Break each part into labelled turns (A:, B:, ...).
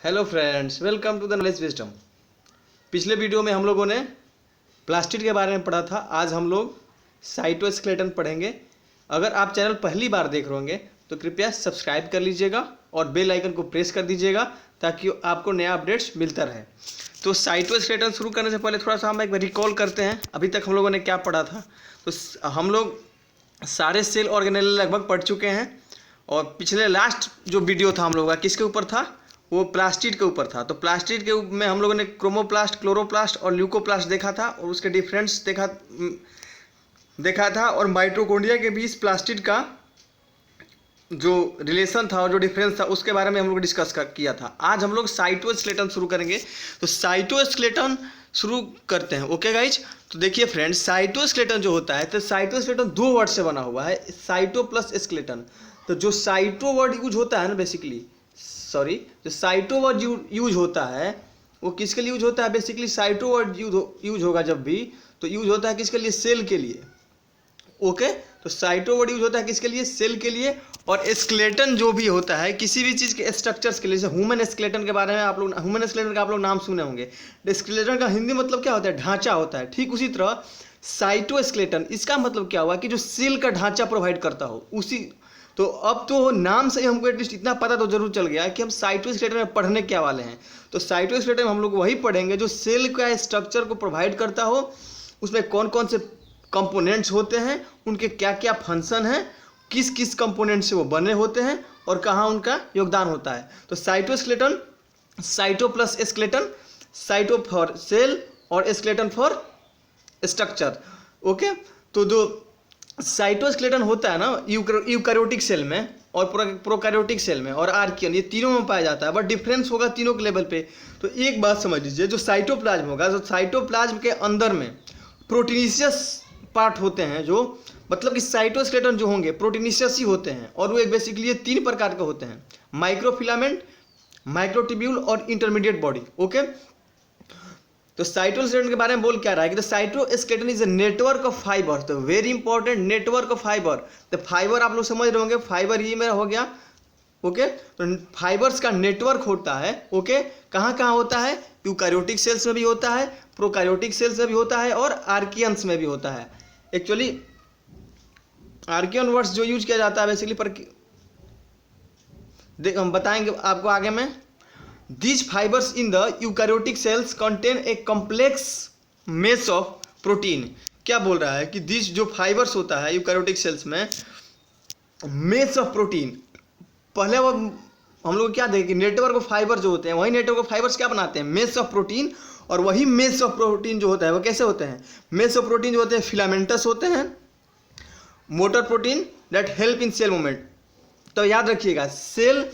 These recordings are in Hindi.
A: Hello friends, welcome to the knowledge wisdom. पिछले वीडियो में हम लोगों ने प्लास्टिड के बारे में पढ़ा था। आज हम लोग साइटोस्केलेटन पढ़ेंगे। अगर आप चैनल पहली बार देख रहे होंगे तो कृपया सब्सक्राइब कर लीजिएगा और बेल आइकन को प्रेस कर दीजिएगा ताकि आपको नया अपडेट्स मिलता रहे। तो साइटोस्केलेटन शुरू करने से पहले थोड़ा सा हम एक बार रिकॉल करते हैं अभी तक हम लोगों ने क्या पढ़ा था। तो हम लोग सारे सेल ऑर्गेनेल लगभग पढ़ चुके हैं और पिछले लास्ट जो वीडियो था हम लोगों का किसके ऊपर था, वो प्लास्टिड के ऊपर था। तो प्लास्टिड के में हम लोगों ने क्रोमोप्लास्ट, क्लोरोप्लास्ट और ल्यूकोप्लास्ट देखा था और उसके डिफरेंस देखा था और माइटोकॉन्ड्रिया के बीच प्लास्टिड का जो रिलेशन था और जो डिफरेंस था उसके बारे में हम लोग डिस्कस किया था। आज हम लोग साइटोस्केलेटन शुरू करेंगे। तो साइटोस्केलेटन शुरू करते हैं। ओके गाइज, तो देखिए फ्रेंड्स, साइटोस्केलेटन जो होता है तो साइटोस्केलेटन दो वर्ड से बना हुआ है, साइटो प्लस स्केलेटन। तो जो साइटो वर्ड यूज होता है ना, बेसिकली जो साइटो वर्ड यूज होता है वो किसके लिए यूज होता है? बेसिकली साइटो वर्ड यूज होगा जब भी तो यूज होता है किसके लिए? सेल के लिए। ओके, तो साइटो वर्ड यूज होता है किसके लिए? सेल के लिए। और स्केलेटन जो भी होता है किसी भी चीज़ के स्ट्रक्चर्स के लिए, जैसे ह्यूमन स्केलेटन के बारे में ह्यूमन स्केलेटन का आप लोग नाम सुने होंगे। स्केलेटन का हिंदी मतलब क्या होता है? ढांचा होता है। ठीक उसी तरह साइटोस्केलेटन, इसका मतलब क्या हुआ कि जो सेल का ढांचा प्रोवाइड करता हो उसी। तो अब तो नाम से हमको एटलीस्ट इतना पता तो जरूर चल गया कि हम साइटोस्केलेटन में पढ़ने क्या वाले हैं। तो साइटोस्केलेटन में हम लोग वही पढ़ेंगे जो सेल का स्ट्रक्चर को प्रोवाइड करता हो, उसमें कौन कौन से कंपोनेंट्स होते हैं, उनके क्या क्या फंक्शन हैं, किस किस कंपोनेंट से वो बने होते हैं और कहाँ उनका योगदान होता है। तो cytoskeleton, cyto plus skeleton, cyto for cell और स्केलेटन फॉर स्ट्रक्चर। ओके, तो जो साइटोस्केलेटन होता है ना यूकैरियोटिक सेल में और प्रोकैरियोटिक सेल में और आर्कियन, ये तीनों में पाया जाता है, बट डिफरेंस होगा तीनों के लेवल पे। तो एक बात समझ लीजिए, जो साइटोप्लाज्म होगा, जो साइटोप्लाज्म के अंदर में प्रोटीनिशियस पार्ट होते हैं, जो मतलब कि साइटोस्केलेटन जो होंगे प्रोटीनिशियस ही होते हैं और वो एक बेसिकली ये तीन प्रकार के होते हैं: माइक्रोफिलामेंट, माइक्रोट्यूब्यूल और इंटरमीडिएट बॉडी। ओके, तो साइटोस्केलेटन के बारे में बोल क्या रहा है कि the cytoskeleton is a network of fibre. तो very important, network of fibre. तो फाइबर आप लोग समझ रहे होंगे, फाइबर ये मेरा हो गया। ओके, तो फाइबर्स का नेटवर्क होता है। ओके, कहाँ कहाँ होता है? यूकैरियोटिक सेल्स में भी होता है, प्रोकैरियोटिक सेल्स में भी होता है और आर्कियंस में भी होता है। एक्चुअली आर्कियन वर्ड्स जो यूज किया जाता है बेसिकली पर हम बताएंगे आपको आगे में। These fibers in the eukaryotic cells contain a complex mesh of protein। क्या बोल रहा है कि दिस जो फाइबर्स होता है यूकैरियोटिक सेल्स में, मेश ऑफ प्रोटीन। पहले वो हम लोग क्या देखें कि नेटवर्क ऑफ फाइबर जो होते हैं, वही नेटवर्क ऑफ फाइबर्स क्या बनाते हैं? Mesh of protein. और वही मेश ऑफ प्रोटीन जो होता है वो कैसे होते हैं? मेश ऑफ प्रोटीन जो होते हैं फिलामेंटस होते हैं, motor protein that help in cell movement. तो याद रखिएगा, सेल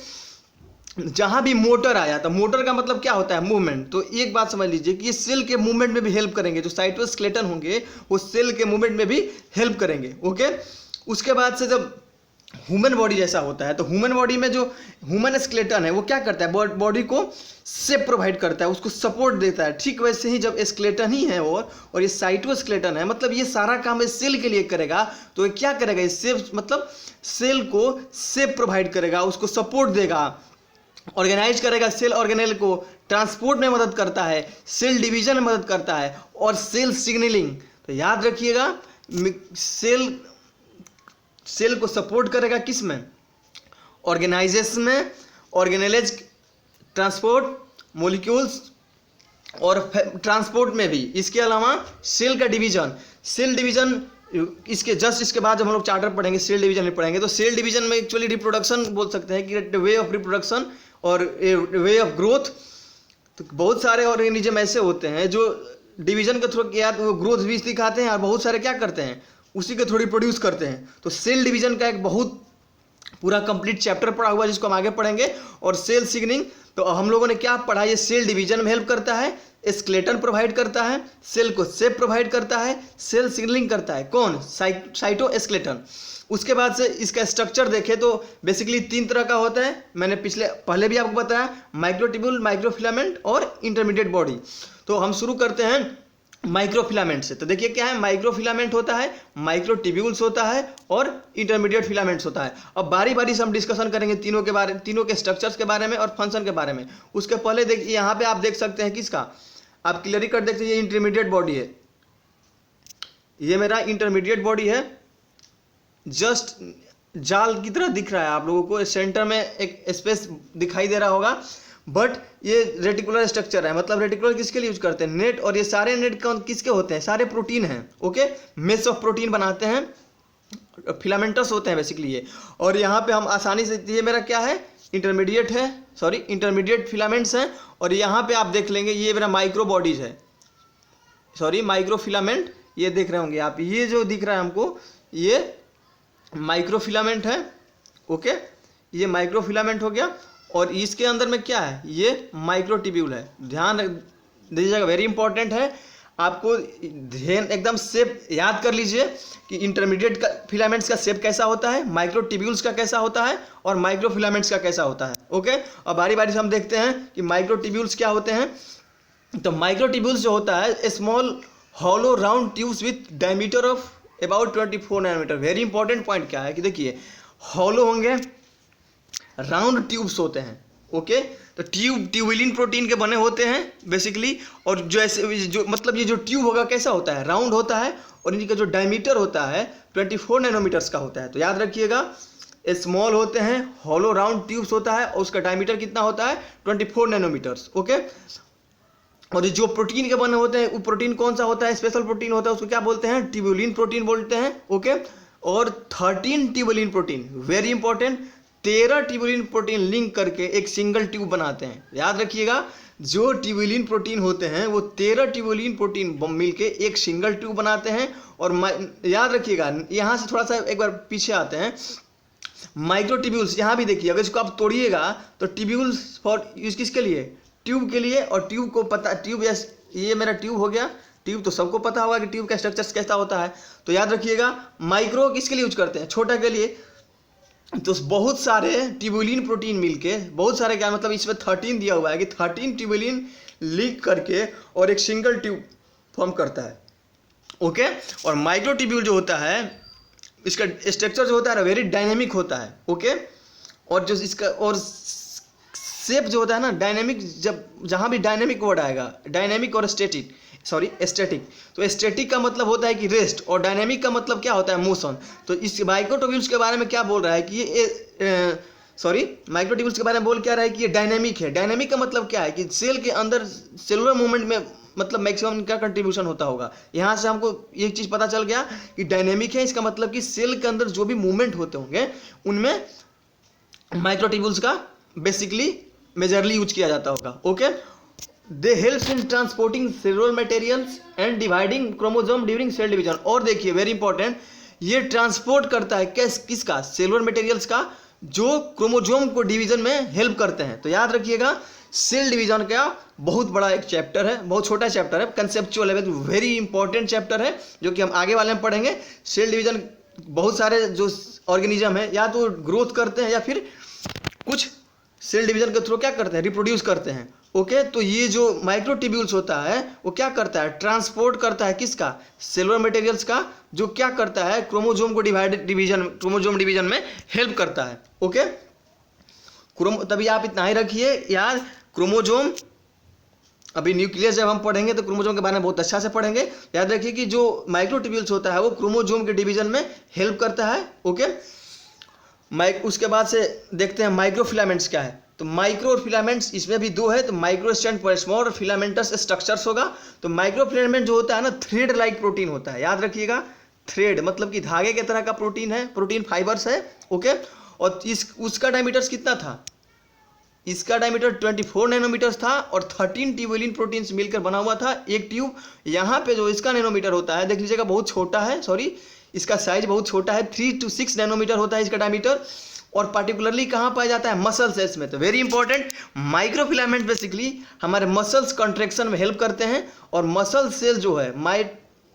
A: जहां भी मोटर आया, तो मोटर का मतलब क्या होता है? मूवमेंट। तो एक बात समझ लीजिए कि ये सेल के मूवमेंट में भी हेल्प करेंगे। जो साइटोस्केलेटन होंगे वो सेल के मूवमेंट में भी हेल्प करेंगे। ओके, उसके बाद से जब ह्यूमन बॉडी जैसा होता है, तो ह्यूमन बॉडी में जो ह्यूमन स्केलेटन है वो क्या करता है? बॉडी को शेप प्रोवाइड करता है, उसको सपोर्ट देता है। ठीक वैसे ही जब स्केलेटन ही है और ये साइटोस्केलेटन है, मतलब ये सारा काम इस सेल के लिए करेगा। तो ये क्या करेगा? ये शेप मतलब सेल को शेप प्रोवाइड करेगा, उसको सपोर्ट देगा, ऑर्गेनाइज करेगा, सेल ऑर्गेनेल को ट्रांसपोर्ट में मदद करता है, सेल डिवीजन में मदद करता है और सेल सिग्नलिंग। तो याद रखिएगा, सेल को सपोर्ट करेगा किस में? ऑर्गेनाइजेशन में, ऑर्गेनेलेज, ट्रांसपोर्ट, मॉलिक्यूल्स और ट्रांसपोर्ट में भी। इसके अलावा सेल का डिवीजन, सेल डिवीजन इसके बाद जब हम लोग चार्टर पढ़ेंगे सेल डिवीजन में पढ़ेंगे। तो सेल डिवीजन में एक्चुअली रिप्रोडक्शन बोल सकते हैं कि वे ऑफ रिप्रोडक्शन और वे ऑफ ग्रोथ। तो बहुत सारे ऑर्गेनिज्म ऐसे होते हैं जो डिवीजन के थ्रू या तो ग्रोथ भी दिखाते हैं और बहुत सारे क्या करते हैं? उसी के थ्रू रिप्रोड्यूस करते हैं। तो सेल डिवीजन का एक बहुत पूरा कंप्लीट चैप्टर पढ़ा हुआ है जिसको हम आगे पढ़ेंगे। और सेल सिग्नलिंग, तो हम लोगों ने क्या पढ़ा? ये सेल डिवीजन में हेल्प करता है, स्केलेटन प्रोवाइड करता है, सेल को शेप प्रोवाइड करता है, सेल सिग्नलिंग करता है। कौन? साइटोस्केलेटन। उसके बाद से इसका स्ट्रक्चर देखें तो बेसिकली तीन तरह का होता है। मैंने पहले भी आपको बताया, माइक्रोट्यूब्यूल, माइक्रोफिलामेंट और इंटरमीडिएट बॉडी। तो हम शुरू करते हैं माइक्रोफिलामेंट से। तो देखिए क्या है, माइक्रोफिलामेंट होता है, माइक्रोट्यूब्यूल्स होता है और इंटरमीडिएट फिलामेंट्स होता है। अब बारी बारी से हम डिस्कशन करेंगे तीनों के बारे, तीनों के स्ट्रक्चर्स के बारे में और फंक्शन के बारे में। उसके पहले देखिए यहाँ पे आप देख सकते हैं किसका, आप क्लियरली कर देखते हैं, ये इंटरमीडिएट बॉडी है, ये मेरा इंटरमीडिएट बॉडी है। जस्ट जाल की तरह दिख रहा है आप लोगों को, सेंटर में एक स्पेस दिखाई दे रहा होगा, बट ये रेटिकुलर स्ट्रक्चर है। मतलब रेटिकुलर किसके लिए यूज करते हैं, नेट, और ये सारे नेट किसके होते हैं, सारे प्रोटीन हैं। ओके, मेश ऑफ प्रोटीन बनाते हैं, फिलामेंटस होते हैं बेसिकली ये। और यहाँ पे हम आसानी से, ये मेरा क्या है, इंटरमीडिएट है, सॉरी इंटरमीडिएट फिलामेंट्स हैं। और यहाँ पे आप देख लेंगे ये मेरा माइक्रो बॉडीज है, सॉरी माइक्रो फिलामेंट, ये देख रहे होंगे आप, ये जो दिख रहा है हमको ये माइक्रो फिलामेंट है। ओके, ये माइक्रो फिलामेंट हो गया। और इसके अंदर में क्या है, ये माइक्रोट्यूब्यूल है। ध्यान दीजिएगा, वेरी इंपॉर्टेंट है, आपको ध्यान एकदम शेप याद कर लीजिए कि इंटरमीडिएट का फिलामेंट्स का शेप कैसा होता है, माइक्रोट्यूब्यूल्स का कैसा होता है और माइक्रो फिलामेंट्स का कैसा होता है। ओके, और बारी बारी से हम देखते हैं कि माइक्रोट्यूब्यूल्स क्या होते हैं। तो माइक्रोट्यूब्यूल्स जो होता है, small hollow round tubes with diameter of about 24 nanometre. Very important point क्या है कि देखिए, हॉलो होंगे, राउंड ट्यूब्स होते हैं। ओके, तो ट्यूबुलिन प्रोटीन के बने होते हैं बेसिकली। और जो ऐसे जो मतलब ये जो ट्यूब होगा कैसा होता है, राउंड होता है, और इनका जो डायमीटर होता है 24 नैनोमीटर्स का होता है। तो याद रखिएगा, स्मॉल होते हैं, हॉलो राउंड ट्यूब्स होता है, और उसका डायमीटर कितना होता है 24 नैनोमीटर्स। ओके, और जो प्रोटीन के बने होते हैं वो प्रोटीन कौन सा होता है, स्पेशल प्रोटीन होता है, उसको क्या बोलते हैं, ट्यूबुलिन प्रोटीन बोलते हैं। ओके, और 13 tubulin protein, very important, 13 tubulin protein link करके एक सिंगल ट्यूब बनाते हैं। याद रखिएगा, जो ट्यूबुलिन प्रोटीन होते हैं वो 13 ट्यूबुलिन प्रोटीन मिलके एक सिंगल ट्यूब बनाते हैं। और याद रखिएगा, यहाँ से थोड़ा सा एक बार पीछे आते हैं, माइक्रोट्यूब्यूल्स यहाँ भी देखिए, अगर इसको आप तोड़िएगा तो ट्यूब्यूल्स फॉर यूज किसके लिए, ट्यूब के लिए। और ट्यूब को पता, ट्यूब ये मेरा ट्यूब हो गया, ट्यूब तो सबको पता होगा कि ट्यूब का स्ट्रक्चर कैसा होता है। तो याद रखिएगा, माइक्रो किसके लिए यूज करते हैं, छोटा के लिए। तो बहुत सारे ट्यूबुलिन प्रोटीन मिलके, बहुत सारे क्या मतलब, इसमें 13 दिया हुआ है कि 13 ट्यूबुलिन लिंक करके और एक सिंगल ट्यूब फॉर्म करता है। ओके, और माइक्रोट्यूब्यूल जो होता है, इसका स्ट्रक्चर जो होता है वेरी डायनेमिक होता है। ओके, और जो इसका और शेप जो होता है ना, डायनेमिक, जब जहाँ भी डायनेमिक वर्ड आएगा, डायनेमिक और स्टैटिक, सॉरी स्टैटिक, तो स्टैटिक का मतलब होता है कि रेस्ट, और डायनेमिक का मतलब क्या होता है, मोशन। तो इस माइक्रोट्यूब्यूल्स के बारे में क्या बोल रहा है कि ये माइक्रोट्यूब्यूल्स के बारे में बोल क्या रहा है कि ये डायनेमिक है। डायनेमिक का मतलब क्या है कि सेल के अंदर सेलुलर मूवमेंट में मतलब मैक्सिमम इनका कंट्रीब्यूशन होता होगा। यहाँ से हमको एक चीज़ पता चल गया कि डायनेमिक है, इसका मतलब कि सेल के अंदर जो भी मूवमेंट होते होंगे उनमें माइक्रोट्यूब्यूल्स का बेसिकली मेजरली यूज किया जाता होगा। Okay, they helps in transporting cellular materials and dividing chromosome during cell division. और देखिए वेरी इंपॉर्टेंट, ये ट्रांसपोर्ट करता है किसका, सेलुलर मटेरियल्स का, जो क्रोमोसोम को डिवीजन में हेल्प करते हैं। तो याद रखिएगा, सेल डिवीजन का बहुत बड़ा एक चैप्टर है, बहुत छोटा चैप्टर है, conceptual level very important chapter है, जो कि हम आगे वाले में पढ़ेंगे। सेल डिवीजन बहुत सारे जो ऑर्गेनिज्म है, या तो ग्रोथ करते हैं या फिर कुछ सेल डिवीजन के थ्रू क्या करते हैं, रिप्रोड्यूस करते हैं। ओके, तो ये जो माइक्रोट्यूब्यूल्स होता है वो क्या करता है, ट्रांसपोर्ट करता है किसका, सेलुलर मटेरियल्स का, जो क्या करता है, क्रोमोसोम को क्रोमोसोम डिवीजन में हेल्प करता है। ओके, तभी आप इतना ही रखिए यार, क्रोमोसोम, अभी न्यूक्लियस जब हम पढ़ेंगे तो क्रोमोसोम के बारे में बहुत अच्छा से पढ़ेंगे। याद रखिए कि जो माइक्रोट्यूब्यूल्स होता है वो क्रोमोसोम के डिवीजन में हेल्प करता है। ओके, उसके बाद से देखते हैं माइक्रोफिलामेंट्स क्या है। तो माइक्रोफिलामेंट्स इसमें भी दो है, तो माइक्रो स्ट्रैंड पर स्मॉल फिलामेंटस स्ट्रक्चर्स होगा। तो माइक्रोफिलामेंट जो होता है ना, थ्रेड लाइक प्रोटीन होता है। याद रखिएगा, थ्रेड मतलब कि धागे के तरह का प्रोटीन है, प्रोटीन फाइबर्स है। ओके, और उसका डायमीटर कितना था, इसका डायमीटर 24 नैनोमीटर्स था, और 13 ट्यूबुलिन प्रोटीन्स मिलकर बना हुआ था एक ट्यूब। यहाँ पे जो इसका नैनोमीटर होता है, देख लीजिएगा, बहुत छोटा है, सॉरी इसका साइज बहुत छोटा है, 3 to 6 नैनोमीटर होता है इसका डायमीटर। और पार्टिकुलरली कहाँ पाया जाता है, मसल सेल्स में। तो वेरी इंपॉर्टेंट, माइक्रोफिलामेंट बेसिकली हमारे मसल्स कंट्रेक्शन में हेल्प करते हैं। और मसल सेल जो है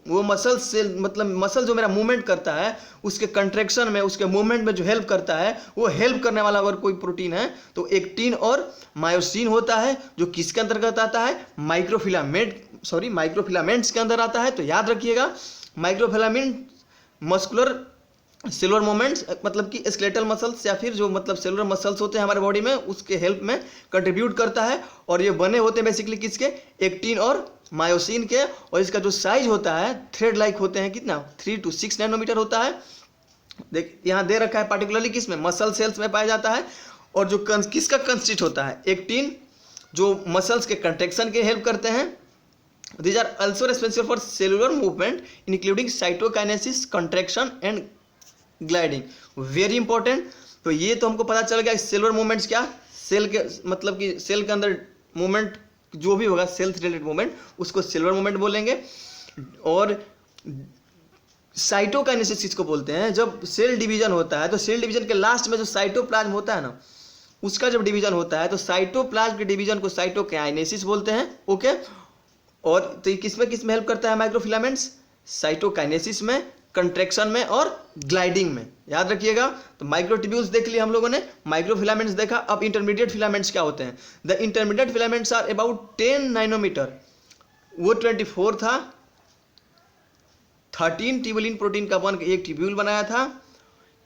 A: वो मसल सेल मतलब मसल जो मेरा मूवमेंट करता है उसके कंट्रैक्शन में, उसके मूवमेंट में जो हेल्प करता है, वो हेल्प करने वाला अगर कोई प्रोटीन है तो एक्टिन और मायोसिन होता है, जो किसके अंतर्गत आता है, माइक्रोफिलामेंट्स के अंदर आता है। तो याद रखिएगा माइक्रोफिलामेंट मस्कुलर सेलुलर मूवमेंट्स मतलब कि स्केलेटल मसल्स या फिर जो मतलब सेलुलर मसल्स होते हैं हमारे बॉडी में, उसके हेल्प में कंट्रीब्यूट करता है। और ये बने होते हैं बेसिकली किसके, एक्टिन और मायोसिन के। और इसका जो साइज होता है थ्रेड लाइक होते हैं, कितना 3 to 6 नैनोमीटर होता है। देख यहाँ दे रखा है पार्टिकुलरली किस में, मसल सेल्स में पाया जाता है। और जो किसका कंस्टिट्यूट होता है, एक्टिन, जो मसल्स के कंट्रैक्शन के हेल्प करते हैं। These are also responsible for cellular movement including cytokinesis, contraction and gliding. Very important। तो ये तो हमको पता चल गया सेलुलर मूवमेंट्स क्या, सेल के मतलब कि सेल के अंदर मूवमेंट जो भी होगा सेल से रिलेटेड मूवमेंट उसको सेलुलर मूवमेंट बोलेंगे। और साइटोकाइनेसिस किसको बोलते हैं, जब सेल डिवीजन होता है तो सेल डिवीजन के लास्ट में जो साइटोप्लाज्म होता है ना, उसका जब डिवीजन होता है तो साइटोप्लाज्म के डिवीजन को साइटोकाइनेसिस बोलते हैं। ओके। और तो ये किसमें हेल्प करता है माइक्रोफिलामेंट्स, साइटोकाइनेसिस में, कंट्रैक्शन में और ग्लाइडिंग में। याद रखिएगा। तो माइक्रोट्यूब्यूल्स देख लिए हम लोगों ने, माइक्रोफिलामेंट्स देखा। अब इंटरमीडिएट फिलामेंट्स क्या होते हैं, the intermediate filaments are about 10 nanometre. वो 24 था, 13 ट्यूबुलिन प्रोटीन का बन के एक ट्यूब्यूल बनाया था।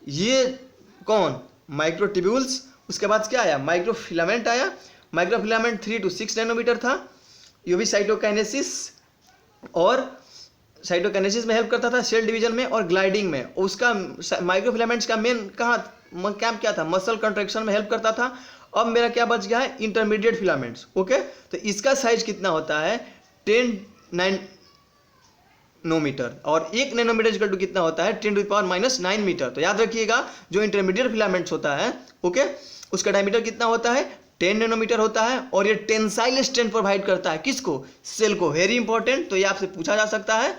A: ये कौन, माइक्रोट्यूब्यूल्स। उसके बाद क्या आया, माइक्रोफिलामेंट आया। माइक्रोफिलामेंट 3 to 6 नैनोमीटर था। ये भी साइटोकाइनेसिस में हेल्प करता था सेल डिवीजन में और ग्लाइडिंग में। उसका माइक्रोफिलामेंट्स का मेन काम क्या था, मसल कंट्रैक्शन में हेल्प करता था। अब मेरा क्या बच गया है, इंटरमीडिएट फिलामेंट्स। ओके। तो इसका साइज कितना होता है, 10 नैनोमीटर। और 1 नैनोमीटर इक्वल टू कितना होता है, 10⁻⁹ मीटर। तो याद रखिएगा जो इंटरमीडिएट फिलामेंट्स होता है, ओके, उसका डायमीटर कितना होता है, 10 नैनोमीटर होता है। और ये टेंसाइल स्ट्रेंथ प्रोवाइड करता है किसको, सेल को। Very important. तो ये आपसे पूछा जा सकता है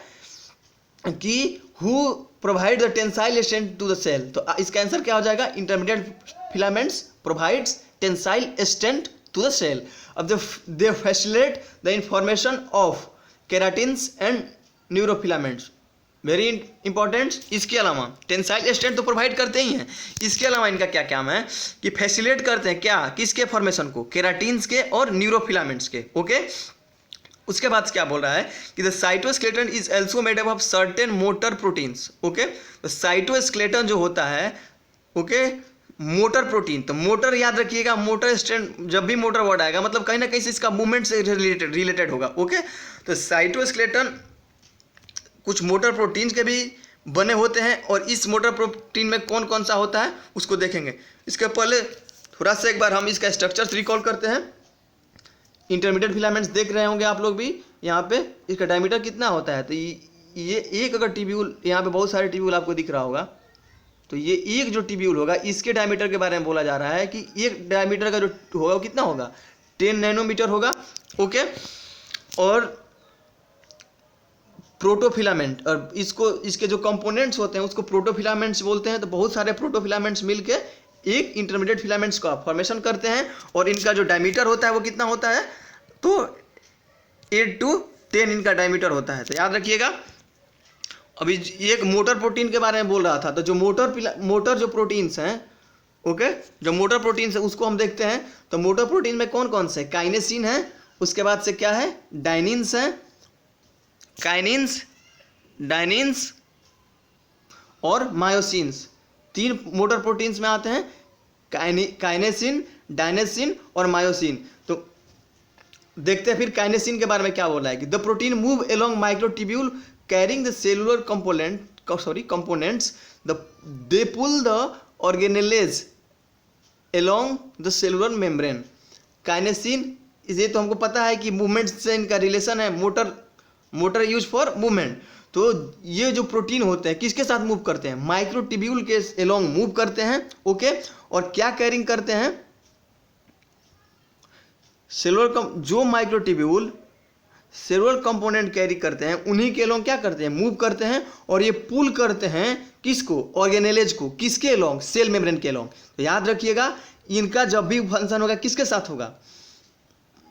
A: कि who provide the tensile strength to the cell. तो इसका आंसर क्या हो जाएगा, intermediate filaments provides tensile strength to the cell. अब they facilitate the information of keratins and neurofilaments. Very important. इसके अलावा टेंसाइल स्ट्रेंथ तो प्रोवाइड करते ही हैं, इसके अलावा इनका क्या काम है कि फैसिलिटेट करते हैं क्या, किसके फॉर्मेशन को, केराटिन्स के और न्यूरोफिलामेंट्स के। ओके। उसके बाद क्या बोल रहा है कि the cytoskeleton is also made up of certain motor proteins. Okay. तो साइटोस्केलेटन जो होता है, ओके, मोटर प्रोटीन। तो मोटर याद रखिएगा, मोटर स्ट्रेंथ, जब भी मोटर वर्ड आएगा मतलब कहीं ना कहीं से इसका मूवमेंट से रिलेटेड होगा। ओके। तो साइटोस्केलेटन कुछ मोटर प्रोटीन्स के भी बने होते हैं। और इस मोटर प्रोटीन में कौन कौन सा होता है उसको देखेंगे। इसके पहले थोड़ा सा एक बार हम इसका स्ट्रक्चर रिकॉल करते हैं। इंटरमीडिएट फिलामेंट्स देख रहे होंगे आप लोग भी, यहाँ पे इसका डायमीटर कितना होता है। तो ये एक अगर ट्यूब्यूल, यहाँ पे बहुत सारे ट्यूब्यूल आपको दिख रहा होगा, तो ये एक जो ट्यूब्यूल होगा इसके डायमीटर के बारे में बोला जा रहा है कि एक डायमीटर का जो होगा वो कितना होगा, 10 नैनोमीटर होगा। ओके। और प्रोटोफिलामेंट, और इसके जो कंपोनेंट्स होते हैं उसको प्रोटोफिलामेंट्स बोलते हैं। तो बहुत सारे प्रोटोफिलामेंट्स मिलके एक इंटरमीडिएट फिलामेंट्स का फॉर्मेशन करते हैं। और इनका जो डायमीटर होता है वो कितना होता है, तो 8 to 10 इनका डायमीटर होता है। तो याद रखिएगा। अभी एक मोटर प्रोटीन के बारे में बोल रहा था। तो जो मोटर जो प्रोटीन्स हैं, ओके, जो मोटर प्रोटीन्स है उसको हम देखते हैं। तो मोटर प्रोटीन में कौन कौन से, काइनेसिन है, उसके बाद से क्या है, डायनिन्स है, काइनिन्स, डायनिन्स और मायोसिन्स। 3 मोटर प्रोटीन्स में आते हैं, काइनेसिन, डायनेसिन और मायोसिन। तो देखते हैं फिर काइनेसिन के बारे में क्या बोला है कि the protein move along microtubule carrying the cellular components, they pull the organelles along the cellular membrane. Kinesin, ये तो हमको पता है कि मूवमेंट से इनका रिलेशन है, मोटर यूज फॉर मूवमेंट। तो ये जो प्रोटीन होते हैं किसके साथ मूव करते हैं, माइक्रोट्यूब्यूल के अलोंग मूव करते हैं। ओके। और क्या कैरिंग करते हैं, जो माइक्रोट्यूब्यूल सेलुलर कंपोनेंट कैरी करते हैं उन्हीं के अलोंग क्या करते हैं, मूव करते हैं। और ये पुल करते हैं किसको, ऑर्गेनेलेज को, किसके अलोंग, सेल मेम्ब्रेन के अलोंग। तो याद रखिएगा इनका जब भी फंक्शन होगा किसके साथ होगा,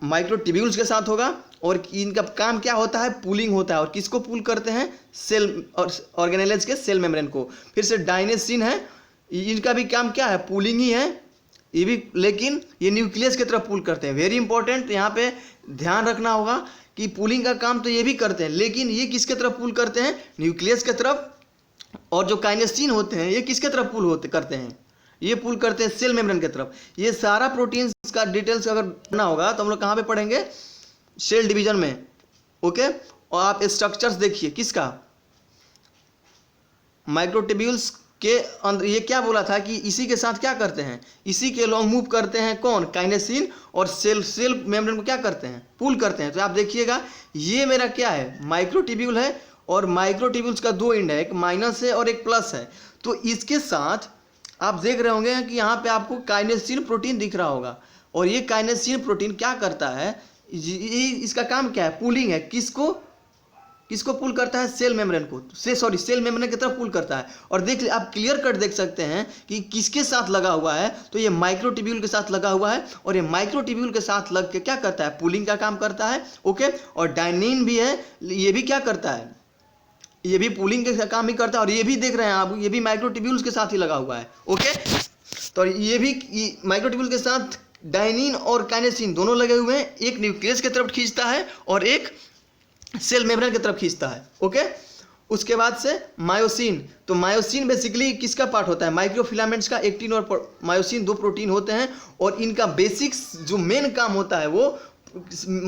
A: माइक्रोट्यूब्यूल्स के साथ होगा, और इनका काम क्या होता है, पूलिंग होता है। और किसको पूल करते हैं, सेल और ऑर्गेनेल्स के सेल मेम्ब्रेन को। फिर से डायनेसिन है, इनका भी काम क्या है, पूलिंग ही है ये भी, लेकिन ये न्यूक्लियस की तरफ पूल करते हैं। वेरी इंपॉर्टेंट, यहाँ पे ध्यान रखना होगा कि पूलिंग का काम तो ये भी करते हैं, लेकिन ये किसके तरफ पूल करते हैं, न्यूक्लियस की तरफ। और जो काइनेसिन होते हैं ये किसके तरफ पूल करते हैं, ये पूल करते हैं सेल मेम्ब्रेन की तरफ। ये सारा प्रोटीन्स का डिटेल्स अगर पढ़ना होगा तो हम लोग कहाँ पे पढ़ेंगे, सेल डिवीजन में। ओके, और आप स्ट्रक्चर्स देखिए किसका, माइक्रोट्यूब्यूल्स के अंदर। ये क्या बोला था कि इसी के साथ क्या करते हैं, इसी के लॉन्ग मूव करते हैं कौन, काइनेसिन, और सेल मेम्ब्रेन को क्या करते हैं, पूल करते हैं। तो आप देखिएगा ये मेरा क्या है, माइक्रोट्यूब्यूल है, और माइक्रोट्यूब्यूल्स का दो एंड है, एक माइनस है और एक प्लस है। तो इसके साथ आप देख रहे होंगे कि यहाँ पे आपको काइनेसिन प्रोटीन दिख रहा होगा, और ये काइनेसिन प्रोटीन क्या करता है, इसका काम क्या है, पूलिंग है। किसको पुल करता है, सेल मेम्ब्रेन को, सेल मेम्ब्रेन की तरफ पुल करता है। और देख आप क्लियर कट देख सकते हैं कि किसके साथ लगा हुआ है, तो ये माइक्रोट्यूब्यूल के साथ लगा हुआ है, और ये माइक्रोट्यूब्यूल के साथ लग के क्या करता है, पूलिंग का काम करता है। ओके, और डायनिन भी है, ये भी क्या करता है, ये भी पूलिंग का काम ही करता है। और ये भी देख रहे हैं आप, ये भी माइक्रोट्यूब्यूल्स के साथ ही लगा हुआ है। ओके, तो ये भी माइक्रोट्यूब्यूल के साथ डायनिन और काइनेसिन दोनों लगे हुए हैं, एक न्यूक्लियस की तरफ खींचता है और एक सेल मेम्ब्रेन की तरफ खींचता है। ओके, उसके बाद से मायोसिन। तो मायोसिन बेसिकली किसका पार्ट होता है, माइक्रोफिलामेंट्स का। एक्टिन और मायोसिन दो प्रोटीन होते हैं, और इनका बेसिक्स जो मेन काम होता है वो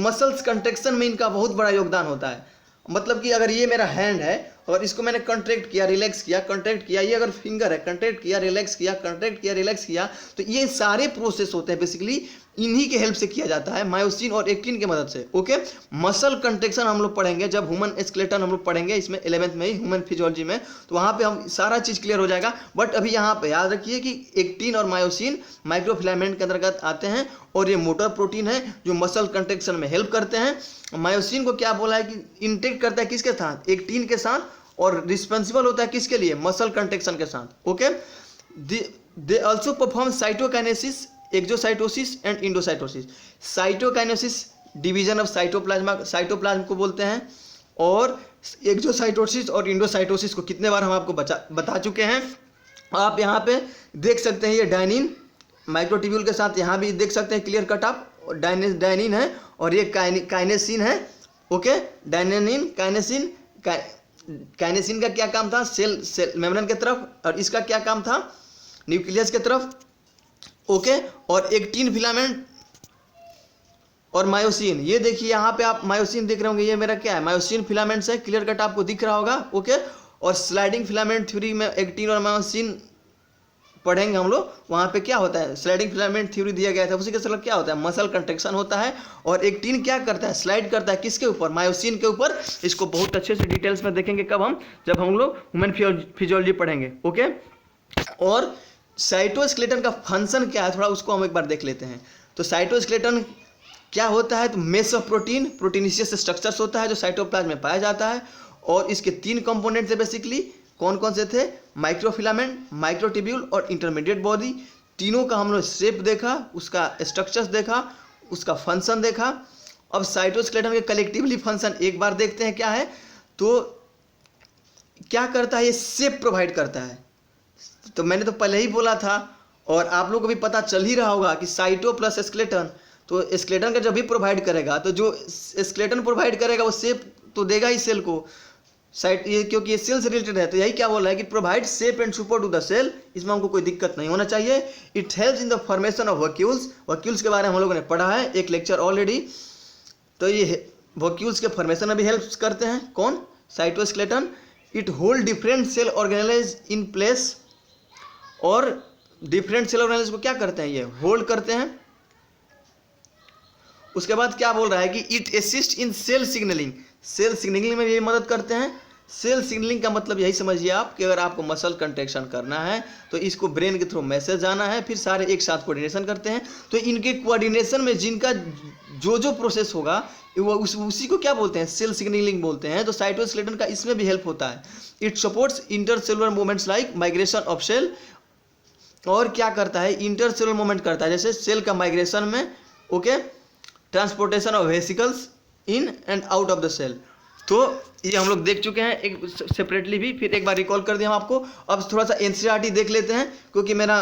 A: मसल्स कंट्रैक्शन में इनका बहुत बड़ा योगदान होता है। मतलब कि अगर ये मेरा हैंड है और इसको मैंने कंट्रैक्ट किया, रिलैक्स किया, कंट्रैक्ट किया, ये अगर फिंगर है, कंट्रैक्ट किया, रिलैक्स किया, कंट्रैक्ट किया, रिलैक्स किया, तो ये सारे प्रोसेस होते हैं बेसिकली इन्हीं के हेल्प से किया जाता है, मायोसिन और एक्टिन की मदद से। ओके, मसल कंट्रैक्शन हम लोग पढ़ेंगे जब ह्यूमन स्केलेटन हम लोग पढ़ेंगे, इसमें 11th में ही ह्यूमन फिजियोलॉजी में, तो वहाँ पे हम सारा चीज़ क्लियर हो जाएगा। बट अभी यहाँ पे याद रखिए कि एक्टिन और मायोसिन माइक्रोफिलामेंट के अंतर्गत आते हैं, और ये मोटर प्रोटीन है जो मसल कंट्रैक्शन में हेल्प करते हैं। मायोसिन को क्या बोला है कि इंटेक्ट करता है किसके साथ, एक्टिन के साथ, और रिस्पॉन्सिबल होता है किसके लिए, मसल कंट्रैक्शन के साथ। Okay, they also perform cytokinesis, exocytosis and endocytosis. Cytokinesis division of cytoplasm को बोलते हैं, और एक्सोसाइटोसिस और इंडोसाइटोसिस को कितने बार हम आपको बता चुके हैं। आप यहाँ पे देख सकते हैं ये डायनिन माइक्रोट्यूब्यूल के साथ, यहाँ भी देख सकते हैं क्लियर कट आप, डायनिन है और ये काइनेसिन है। ओके, डायनिन काइनेसिन, काइनेसिन का क्या काम था, सेल मेम्ब्रेन की तरफ, और इसका क्या काम था, न्यूक्लियस की तरफ। ओके, और एक्टिन फिलामेंट और मायोसिन, ये देखिए यहाँ पे आप मायोसिन देख रहे होंगे, ये मेरा क्या है, मायोसिन फिलामेंट्स है, क्लियर कट आपको दिख रहा होगा। ओके, और स्लाइडिंग फिलामेंट थ्योरी में एक्टिन और मायोसिन पढ़ेंगे हम लोग, वहाँ पे क्या होता है, स्लाइडिंग फिलामेंट थ्योरी दिया गया था, उसी के साथ क्या होता है, मसल कंट्रैक्शन होता है। और एक्टिन क्या करता है, स्लाइड करता है किसके ऊपर, मायोसिन के ऊपर। इसको बहुत अच्छे से डिटेल्स में देखेंगे कब हम, जब हम लोग ह्यूमन फिजियोलॉजी पढ़ेंगे। ओके, और साइटोस्केलेटन का फंक्शन क्या है, थोड़ा उसको हम एक बार देख लेते हैं। तो साइटोस्केलेटन क्या होता है, तो मेश ऑफ प्रोटीनिशियस स्ट्रक्चर्स होता है जो साइटोप्लाज्म में पाया जाता है, और इसके 3 कंपोनेंट्स है बेसिकली। कौन कौन से थे, माइक्रोफिलामेंट, माइक्रोट्यूब्यूल और इंटरमीडिएट बॉडी। तीनों का हम लोग शेप देखा, उसका स्ट्रक्चर्स देखा, उसका फंक्शन देखा। अब साइटोस्केलेटन के कलेक्टिवली फंक्शन एक बार देखते हैं क्या है। तो क्या करता है, ये शेप प्रोवाइड करता है। तो मैंने तो पहले ही बोला था, और आप लोगों को भी पता चल ही रहा होगा कि साइटो प्लस स्केलेटन, तो स्केलेटन का जब भी प्रोवाइड करेगा, तो जो स्केलेटन प्रोवाइड करेगा वो शेप तो देगा ही सेल को। ये क्योंकि ये सेल से रिलेटेड है, तो यही क्या बोल रहा है कि provide shape and support to the cell. इसमें हमको कोई दिक्कत नहीं होना चाहिए। It helps in the formation of vacuoles. Vacuoles के बारे में हम लोगों ने पढ़ा है एक लेक्चर ऑलरेडी। तो ये वैक्यूल्स के फॉर्मेशन में भी हेल्प करते हैं कौन, cytoskeleton. It hold different cell organise in place, और डिफरेंट सेल ऑर्गेनाइज को क्या करते हैं, ये होल्ड करते हैं। उसके बाद क्या बोल रहा है कि it assist in cell signalling. Cell signalling में भी मदद करते हैं। सेल सिग्नलिंग का मतलब यही समझिए आप कि अगर आपको मसल कंट्रैक्शन करना है तो इसको ब्रेन के थ्रू मैसेज जाना है, फिर सारे एक साथ कोऑर्डिनेशन करते हैं। तो इनके कोऑर्डिनेशन में जिनका जो प्रोसेस होगा वो उसी को क्या बोलते हैं, सेल सिग्नलिंग बोलते हैं। तो साइटोस्केलेटन का इसमें भी हेल्प होता है। It supports intercellular movements like migration of cell. और क्या करता है, इंटरसेलुलर मूवमेंट करता है, जैसे सेल का माइग्रेशन में। Okay, transportation of vesicles in and out of the cell. तो ये हम लोग देख चुके हैं एक सेपरेटली भी, फिर एक बार रिकॉल कर दिया हम आपको। अब थोड़ा सा एनसीईआरटी देख लेते हैं, क्योंकि मेरा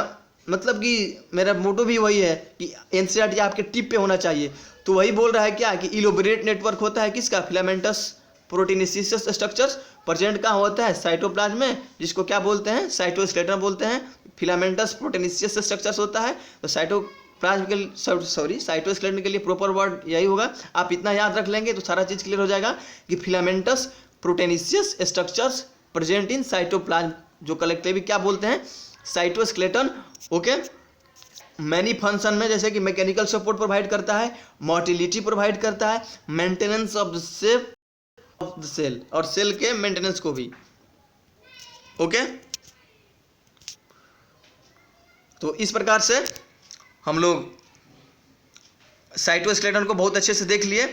A: मतलब कि मेरा मोटो भी वही है कि एनसीईआरटी आपके टिप पे होना चाहिए। तो वही बोल रहा है क्या कि इलोबरेट नेटवर्क होता है किसका, फिलामेंटस प्रोटीनेसियस स्ट्रक्चर्स प्रेजेंट कहाँ होता है, साइटोप्लाज्म में, जिसको क्या बोलते हैं, साइटोस्केलेटन बोलते हैं। फिलामेंटस प्रोटीनेसियस स्ट्रक्चर्स होता है। तो साइटोप्लाज्म के साइटोस्केलेटन के लिए प्रॉपर वर्ड यही होगा। आप इतना याद रख लेंगे तो सारा चीज़ क्लियर हो जाएगा कि filamentous proteinaceous structures present in cytoplasm, जो कलेक्टिवली क्या बोलते हैं, साइटोस्केलेटन। ओके, मैनी फंक्शन में जैसे कि मैकेनिकल सपोर्ट प्रोवाइड करता है, मोटिलिटी प्रोवाइड करता है, maintenance of the shape of the cell, और सेल के मेंटेनेंस को भी। ओके, तो इस प्रकार से हम लोग साइटोस्केलेटन को बहुत अच्छे से देख लिए।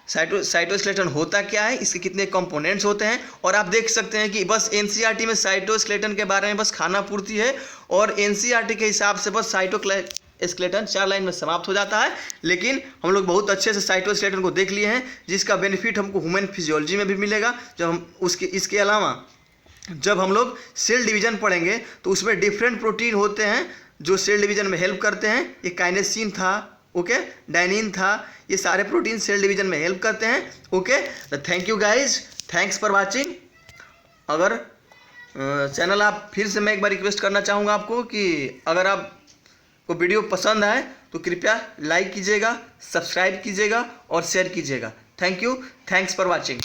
A: साइटोस्केलेटन होता क्या है, इसके कितने कंपोनेंट्स होते हैं, और आप देख सकते हैं कि बस एनसीईआरटी में साइटोस्केलेटन के बारे में बस खाना पूर्ति है, और एनसीईआरटी के हिसाब से बस साइटोस्केलेटन 4 लाइन में समाप्त हो जाता है। लेकिन हम लोग बहुत अच्छे से साइटोस्केलेटन को देख लिए हैं, जिसका बेनिफिट हमको ह्यूमन फिजियोलॉजी में भी मिलेगा। जब हम इसके अलावा जब हम लोग सेल डिवीजन पढ़ेंगे तो उसमें डिफरेंट प्रोटीन होते हैं जो सेल डिवीजन में हेल्प करते हैं। ये काइनेसिन था, ओके, डाइनिन था, ये सारे प्रोटीन सेल डिवीजन में हेल्प करते हैं। ओके, तो thank you guys, thanks for watching. अगर चैनल आप फिर से मैं एक बार रिक्वेस्ट करना चाहूँगा आपको कि अगर आपको वीडियो पसंद आए तो कृपया लाइक कीजिएगा, सब्सक्राइब कीजिएगा और शेयर कीजिएगा। Thank you, thanks for watching.